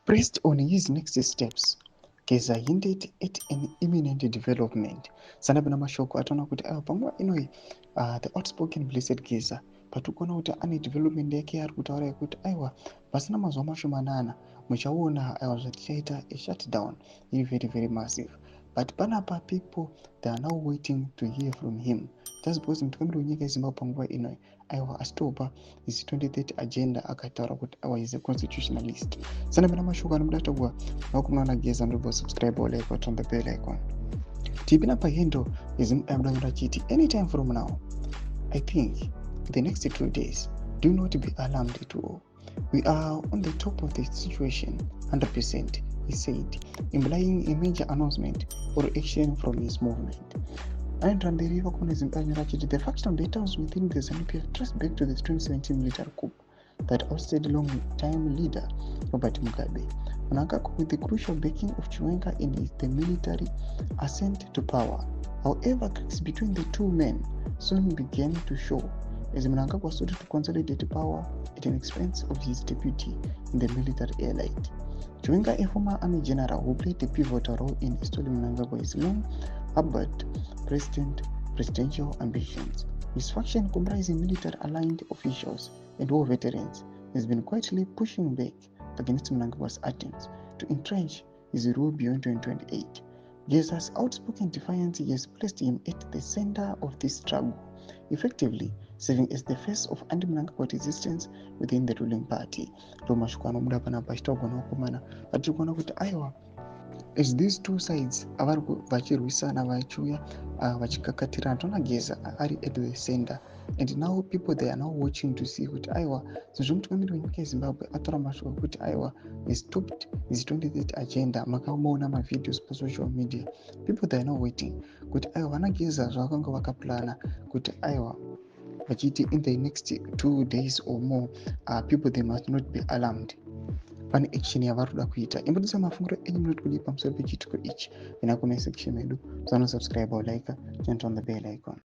Pressed on his next steps, Geza hinted at an imminent development. Sanabina mashoko ataona kuti panguva inoi the outspoken Blessed Geza patikuona kuti ane development yake ari kutaura yekuti aiwa pasina mazuva mashomanana muchaona aiwa zvatichaita a shutdown iri very very massive. But panapa people they are now waiting to hear from him just because mutungamiri wenyika yeZimbabwe panguva inoi aiwa asitopa his 2030 agenda akataura kuti aiwa is a constitutionalist. Sanabina mashoko anobuda tagwa nakunoona Geza ndobva subscribe or like on the bell icon. Tipina pahendo yeZimbabwe achiti anytime from now I think the next 2 days do not be alarmed at all. We are on the top of the situation 100%, he said, implying a major announcement or action from his movement. And Randeriva Zimbabwe, the factional battles within the ZANU-PF trace back to the 2017 military coup that ousted long-time leader Robert Mugabe. Mnangagwa with the crucial backing of Chiwenga in the military ascent to power. However, cracks between the two men soon began to show as Mnangagwa sought to consolidate power at an expense of his deputy in the military elite. Chiwenga, a former army general who played a pivotal role in installing Mnangagwa's long-harbored presidential ambitions. His faction, comprising military-aligned officials and war veterans, has been quietly pushing back against Mnangagwa's attempts to entrench his rule beyond 2028. Geza's outspoken defiance has placed him at the center of this struggle, effectively serving as the face of anti-Mnangagwa resistance within the ruling party. As these two sides avari vachirwisana vachiuya vachikakatirana toona Geza ari at the center, and now people they are now watching to see kuti aiwa sezvo mutungamiri wenyika yeZimbabwe atora mashoko kuti aiwa he stopped his 2030 agenda. Makaona mavideos pasocial media, people they are now waiting kuti aiwa vana Geza zvavakanga vakaplana kuti aiwa vachiti in the next 2 days or more people they must not be alarmed. Pane action yavari kuda kuita. Imbudisa mafunguro enyu muri kudi pamusoro pechitiko ichi. Ina comment section medu. Subscribe or like and turn on the bell icon.